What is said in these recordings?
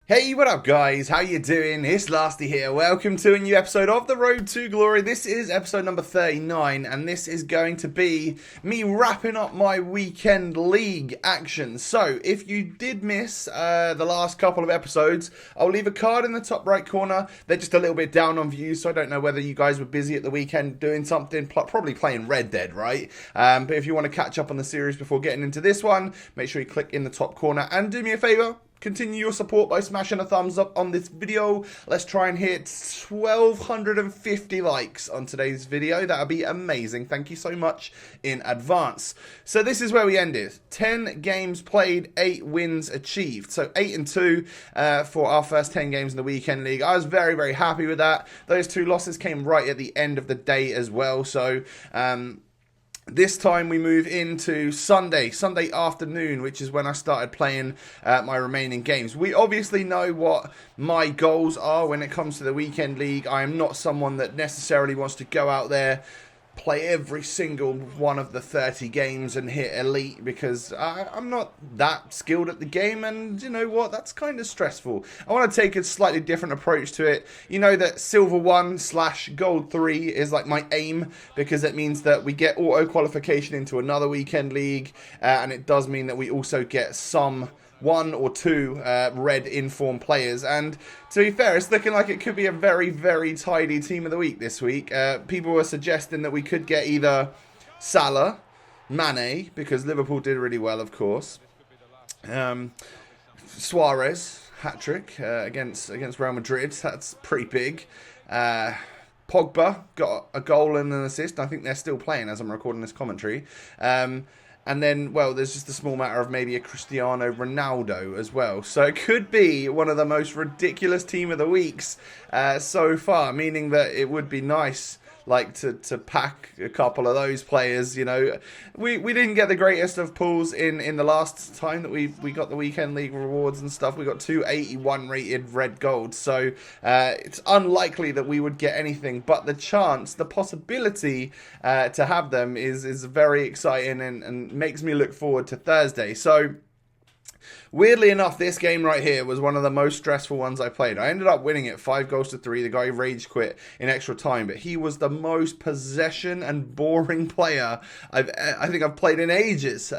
Hey, what up guys? How you doing? It's Lasty here. Welcome to a new episode of The Road to Glory. This is episode number 39 and this is going to be me wrapping up my weekend league action. So, if you did miss the last couple of episodes, I'll leave a card in the top right corner. They're just a little bit down on views, so I don't know whether you guys were busy at the weekend doing something, probably playing Red Dead, right? But if you want to catch up on the series before getting into this one, make sure you click in the top corner and do me a favor. Continue your support by smashing a thumbs up on this video. Let's try and hit 1,250 likes on today's video. That would be amazing. Thank you so much in advance. So this is where we ended. 10 games played, 8 wins achieved. So 8-2 for our first 10 games in the weekend league. I was very, very happy with that. Those 2 losses came right at the end of the day as well. So this time we move into Sunday afternoon, which is when I started playing my remaining games. We obviously know what my goals are when it comes to the weekend league. I am not someone that necessarily wants to go out there, play every single one of the 30 games and hit elite, because I'm not that skilled at the game, and you know what, that's kind of stressful. I want to take a slightly different approach to it. You know that silver 1/gold 3 is like my aim, because it means that we get auto qualification into another weekend league, and it does mean that we also get some 1 or 2 red informed players. And to be fair, it's looking like it could be a very, very tidy team of the week this week. People were suggesting that we could get either Salah, Mane, because Liverpool did really well, of course. Suarez, hat-trick against Real Madrid. That's pretty big. Pogba got a goal and an assist. I think they're still playing as I'm recording this commentary. And then, well, there's just a small matter of maybe a Cristiano Ronaldo as well. So it could be one of the most ridiculous team of the weeks so far, meaning that it would be nice, like, to pack a couple of those players. You know, we didn't get the greatest of pulls in the last time that we got the weekend league rewards and stuff. We got 281 rated red gold, so it's unlikely that we would get anything, but the possibility to have them is very exciting and makes me look forward to Thursday. So weirdly enough, this game right here was one of the most stressful ones I played. I ended up winning it 5-3. The guy rage quit in extra time, but he was the most possession and boring player I think I've played in ages.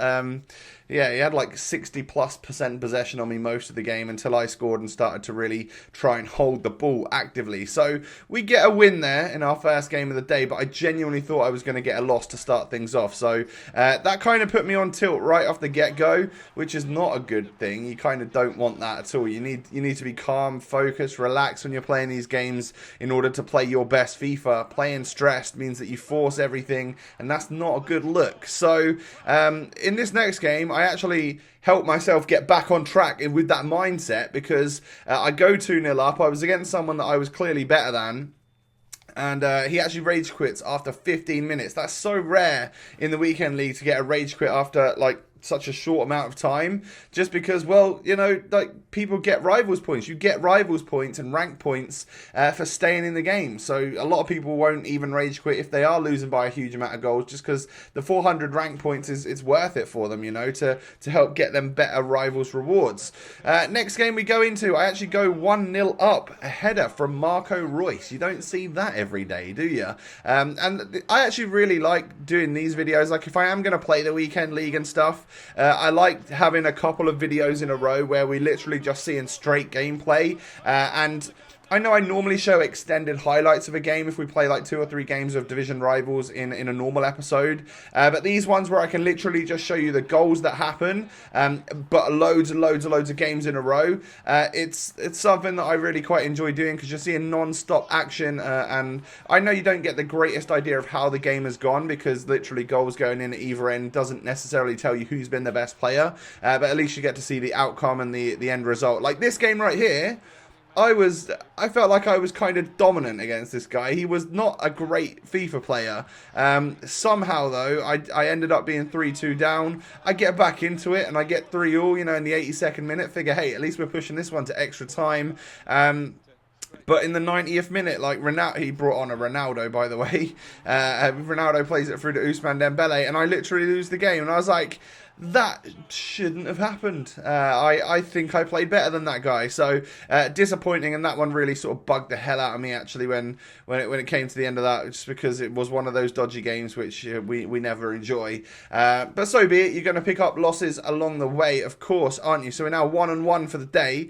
Yeah, he had like 60+% possession on me most of the game until I scored and started to really try and hold the ball actively. So we get a win there in our first game of the day, but I genuinely thought I was going to get a loss to start things off. So that kind of put me on tilt right off the get-go, which is not a good thing. You kind of don't want that at all. You need to be calm, focused, relaxed when you're playing these games in order to play your best FIFA. Playing stressed means that you force everything, and that's not a good look. So in this next game, I actually helped myself get back on track with that mindset, because I go 2-0 up. I was against someone that I was clearly better than, and he actually rage quits after 15 minutes. That's so rare in the weekend league to get a rage quit after like such a short amount of time, just because, well, you know, like, people get rivals points. You get rivals points and rank points for staying in the game. So a lot of people won't even rage quit if they are losing by a huge amount of goals, just because the 400 rank points is worth it for them, you know, to help get them better rivals rewards. Next game we go into, I actually go 1-0 up, a header from Marco Reus. You don't see that every day, do you? And I actually really like doing these videos. Like, if I am going to play the weekend league and stuff, I like having a couple of videos in a row where we literally just see in straight gameplay, and I know I normally show extended highlights of a game if we play like 2 or 3 games of division rivals in a normal episode, but these ones where I can literally just show you the goals that happen, but loads and loads of games in a row, it's something that I really quite enjoy doing, because you're seeing non-stop action, and I know you don't get the greatest idea of how the game has gone, because literally goals going in at either end doesn't necessarily tell you who's been the best player, but at least you get to see the outcome and the end result. Like this game right here, I felt like I was kind of dominant against this guy. He was not a great FIFA player. Somehow, though, I ended up being 3-2 down. I get back into it, and I get 3-all, you know, in the 82nd minute. Figure, hey, at least we're pushing this one to extra time. But in the 90th minute, like, he brought on a Ronaldo, by the way. Ronaldo plays it through to Ousmane Dembele, and I literally lose the game. And I was like, that shouldn't have happened. I think I played better than that guy. So disappointing, and that one really sort of bugged the hell out of me actually when it came to the end of that, just because it was one of those dodgy games which we never enjoy. But so be it. You're going to pick up losses along the way, of course, aren't you? So we're now 1-1 for the day.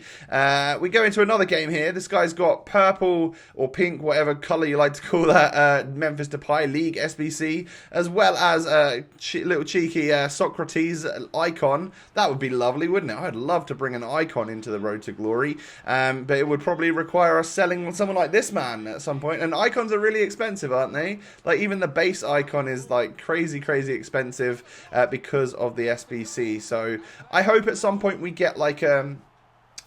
We go into another game here. This guy's got purple or pink, whatever colour you like to call that, Memphis Depay League SBC, as well as a little cheeky Socrates icon. That would be lovely, wouldn't it? I'd love to bring an icon into the Road to Glory, but it would probably require us selling someone like this man at some point. And icons are really expensive, aren't they? Like, even the base icon is like crazy expensive because of the SBC. So I hope at some point we get like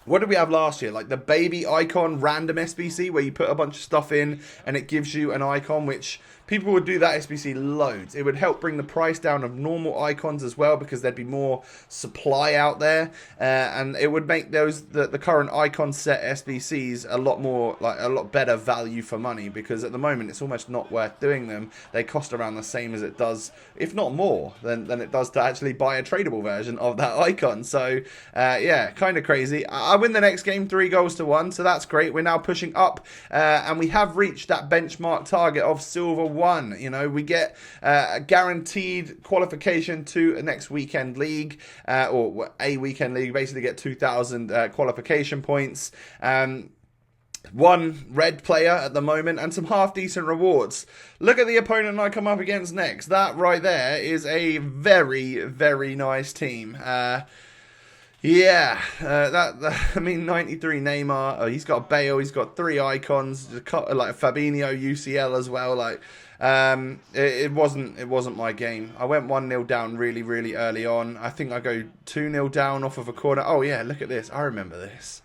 what did we have last year? Like the baby icon random SBC where you put a bunch of stuff in and it gives you an icon, which people would do that SBC loads. It would help bring the price down of normal icons as well, because there'd be more supply out there, and it would make the current icon set SBCs a lot better value for money, because at the moment it's almost not worth doing them. They cost around the same as it does, if not more, than it does to actually buy a tradable version of that icon. So yeah, kind of crazy. I win the next game 3-1, so that's great. We're now pushing up, and we have reached that benchmark target of silver 1. You know, we get a guaranteed qualification to a next weekend league, or a weekend league. Basically, get 2,000 qualification points. One red player at the moment, and some half decent rewards. Look at the opponent I come up against next. That right there is a very nice team. Yeah, I mean, 93 Neymar. Oh, he's got Bale. He's got 3 icons, like Fabinho, UCL as well. Like, it wasn't my game. I went 1-0 down really early on. I think I go 2-0 down off of a corner. Oh yeah, look at this. I remember this.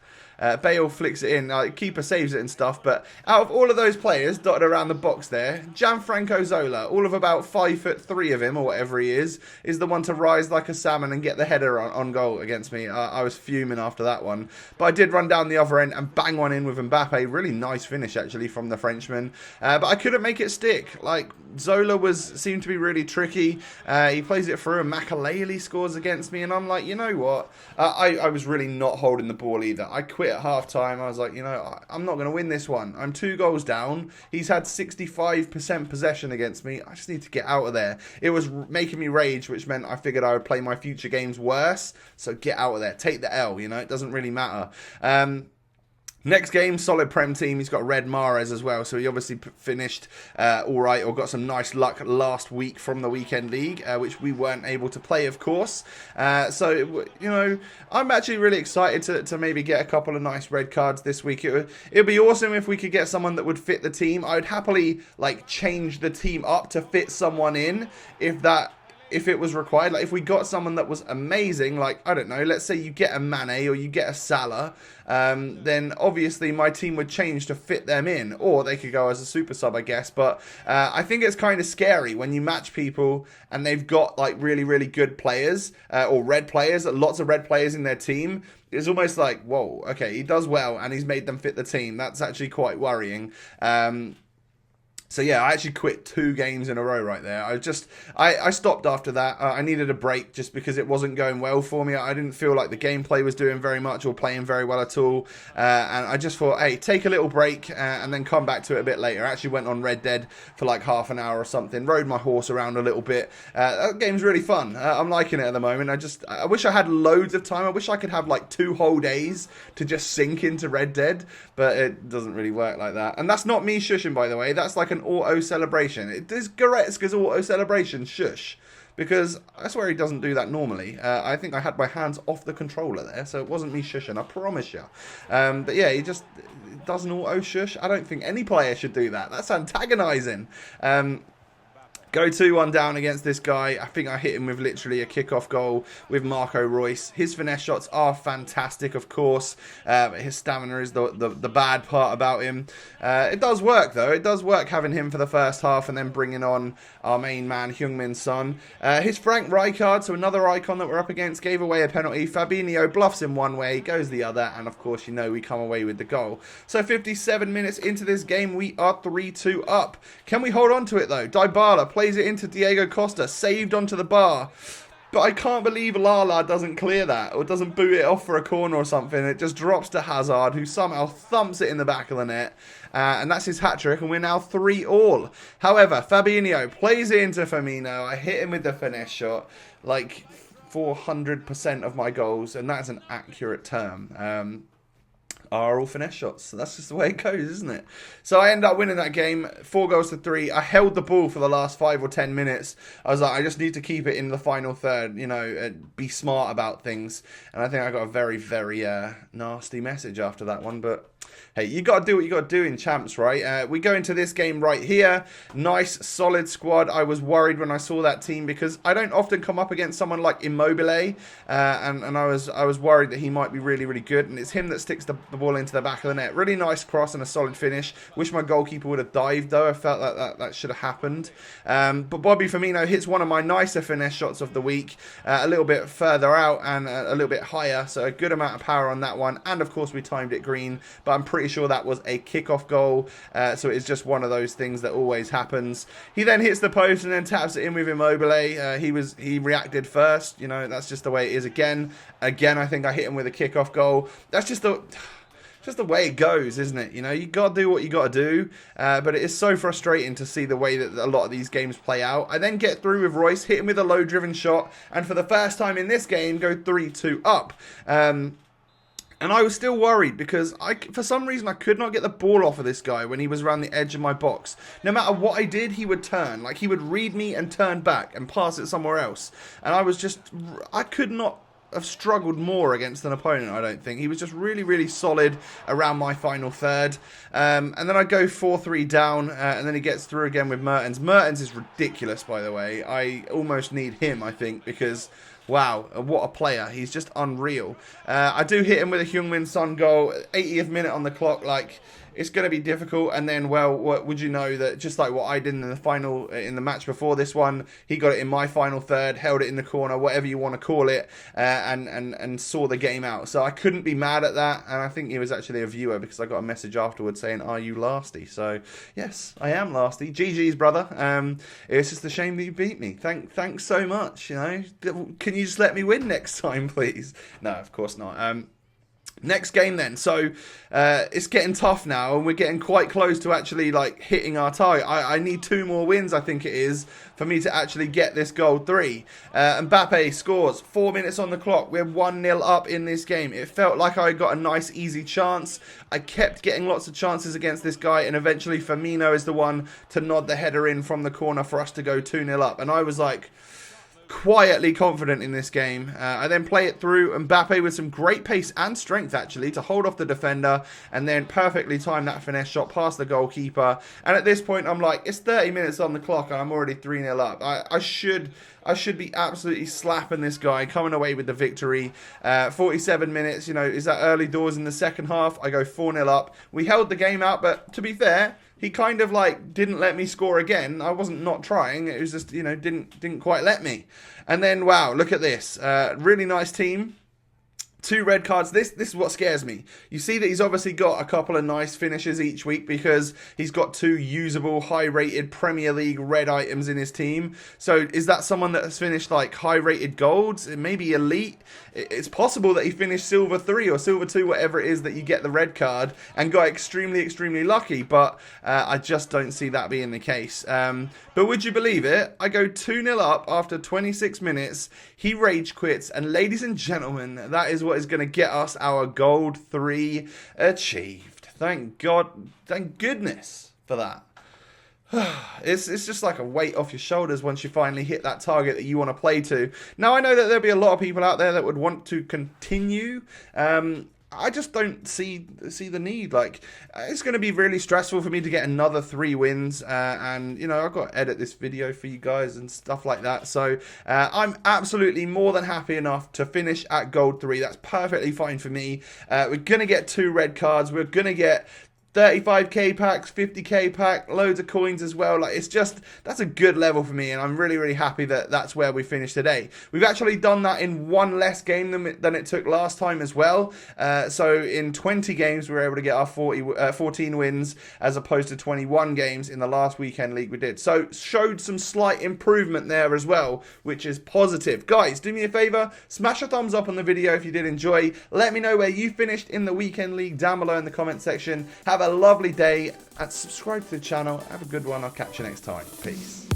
Bale flicks it in, keeper saves it and stuff, but out of all of those players dotted around the box there, Gianfranco Zola, all of about 5'3" of him, or whatever he is the one to rise like a salmon and get the header on goal against me. I was fuming after that one, but I did run down the other end and bang one in with Mbappe. Really nice finish actually from the Frenchman, but I couldn't make it stick. Like, Zola seemed to be really tricky. He plays it through and Makaleli scores against me, and I'm like, you know what? I was really not holding the ball either. I quit at half time. I was like, you know, I'm not going to win this one. I'm 2 goals down. He's had 65% possession against me. I just need to get out of there. It was making me rage, which meant I figured I would play my future games worse. So get out of there. Take the L, you know, it doesn't really matter. Next game, solid Prem team. He's got Red Mahrez as well, so he obviously finished all right, or got some nice luck last week from the weekend league, which we weren't able to play, of course. So, you know, I'm actually really excited to maybe get a couple of nice red cards this week. It'd be awesome if we could get someone that would fit the team. I would happily change the team up to fit someone in if it was required. Like, if we got someone that was amazing, like, I don't know, let's say you get a Mane or you get a Salah, then obviously my team would change to fit them in, or they could go as a super sub, I guess. But I think it's kind of scary when you match people and they've got like really good players, or red players, lots of red players in their team. It's almost like, whoa, okay, he does well and he's made them fit the team. That's actually quite worrying. So yeah, I actually quit 2 games in a row right there. I stopped after that. I needed a break just because it wasn't going well for me. I didn't feel like the gameplay was doing very much or playing very well at all. And I just thought, hey, take a little break and then come back to it a bit later. I actually went on Red Dead for like half an hour or something. Rode my horse around a little bit. That game's really fun. I'm liking it at the moment. I wish I had loads of time. I wish I could have like 2 whole days to just sink into Red Dead. But it doesn't really work like that. And that's not me shushing, by the way. That's like an auto celebration. It is Goretzka's auto celebration shush, because I swear he doesn't do that normally. I think I had my hands off the controller there, so it wasn't me shushing, I promise you. But yeah, he just does an auto shush. I don't think any player should do that. That's antagonising. Go 2-1 down against this guy. I think I hit him with literally a kickoff goal with Marco Reus. His finesse shots are fantastic, of course. His stamina is the bad part about him. It does work, though. It does work having him for the first half and then bringing on our main man, Heung-min Son. His Frank Rijkaard, so another icon that we're up against, gave away a penalty. Fabinho bluffs him one way, goes the other, and of course, you know, we come away with the goal. So 57 minutes into this game, we are 3-2 up. Can we hold on to it, though? Dybala plays it into Diego Costa, saved onto the bar. But I can't believe Lala doesn't clear that or doesn't boot it off for a corner or something. It just drops to Hazard, who somehow thumps it in the back of the net. And that's his hat-trick, and we're now 3-all. However, Fabinho plays it into Firmino. I hit him with the finesse shot, like 400% of my goals, and that's an accurate term. Are all finesse shots. So that's just the way it goes, isn't it? So I end up winning that game, 4-3. I held the ball for the last 5 or 10 minutes. I was like, I just need to keep it in the final third, you know, be smart about things. And I think I got a very, very nasty message after that one. But hey, you got to do what you got to do in champs, right? We go into this game right here. Nice, solid squad. I was worried when I saw that team because I don't often come up against someone like Immobile. And I was worried that he might be really, really good. And it's him that sticks the ball into the back of the net. Really nice cross and a solid finish. Wish my goalkeeper would have dived, though. I felt like that should have happened. But Bobby Firmino hits one of my nicer finesse shots of the week. A little bit further out and a little bit higher. So a good amount of power on that one. And, of course, we timed it green. But I'm pretty sure that was a kickoff goal. So it's just one of those things that always happens. He then hits the post and then taps it in with Immobile. He reacted first. You know, that's just the way it is again. Again, I think I hit him with a kickoff goal. That's just the way it goes, isn't it? You know, you got to do what you got to do. But it is so frustrating to see the way that a lot of these games play out. I then get through with Royce, hit him with a low-driven shot, and for the first time in this game, go 3-2 up. And I was still worried because for some reason I could not get the ball off of this guy when he was around the edge of my box. No matter what I did, he would turn. Like, he would read me and turn back and pass it somewhere else. And I could not have struggled more against an opponent, I don't think. He was just really, really solid around my final third. And then I go 4-3 down, and then he gets through again with Mertens. Mertens is ridiculous, by the way. I almost need him, I think, because wow, what a player. He's just unreal. I do hit him with a Heung-min Son goal, 80th minute on the clock. Like, it's going to be difficult. And then, well, what would you know that just like what I did in the match before this one, he got it in my final third, held it in the corner, whatever you want to call it, and saw the game out. So I couldn't be mad at that. And I think he was actually a viewer because I got a message afterwards saying, "Are you lasty?" So yes, I am lasty. GG's, brother. It's just a shame that you beat me. Thanks so much. You know, can you just let me win next time, please? No, of course not. Next game then. So it's getting tough now and we're getting quite close to actually like hitting our target. I need 2 more wins, I think it is, for me to actually get this goal 3. Mbappe scores, 4 minutes on the clock. We're 1-0 up in this game. It felt like I got a nice easy chance. I kept getting lots of chances against this guy and eventually Firmino is the one to nod the header in from the corner for us to go 2-0 up. And I was like quietly confident in this game. I then play it through Mbappe with some great pace and strength actually to hold off the defender and then perfectly time that finesse shot past the goalkeeper. And at this point I'm like, it's 30 minutes on the clock and I'm already 3-0 up. I should be absolutely slapping this guy, coming away with the victory. 47 minutes, you know, is that early doors in the second half? I go 4-0 up. We held the game out, but to be fair, he kind of like didn't let me score again. I wasn't not trying. It was just, you know, didn't quite let me. And then, wow, look at this. Really nice team. 2 red cards. This is what scares me. You see that he's obviously got a couple of nice finishes each week because he's got 2 usable, high-rated Premier League red items in his team. So is that someone that has finished like high-rated golds? Maybe elite? It's possible that he finished silver 3 or silver 2, whatever it is that you get the red card, and got extremely, extremely lucky. But I just don't see that being the case. But would you believe it? I go 2-0 up after 26 minutes. He rage quits. And ladies and gentlemen, that is what is going to get us our gold 3 achieved. Thank God. Thank goodness for that. It's just like a weight off your shoulders once you finally hit that target that you want to play to. Now, I know that there'll be a lot of people out there that would want to continue. I just don't see the need. Like, it's going to be really stressful for me to get another 3 wins. And, you know, I've got to edit this video for you guys and stuff like that. So, I'm absolutely more than happy enough to finish at gold 3. That's perfectly fine for me. We're going to get 2 red cards. We're going to get 35k packs, 50k pack, loads of coins as well. Like, it's just, that's a good level for me, and I'm really, really happy that that's where we finished today. We've actually done that in one less game than it took last time as well. So in 20 games, we were able to get our 14 wins as opposed to 21 games in the last weekend league we did. So showed some slight improvement there as well, which is positive. Guys, do me a favor, smash a thumbs up on the video if you did enjoy. Let me know where you finished in the weekend league down below in the comment section. Have a lovely day and subscribe to the channel. Have a good one. I'll catch you next time. Peace.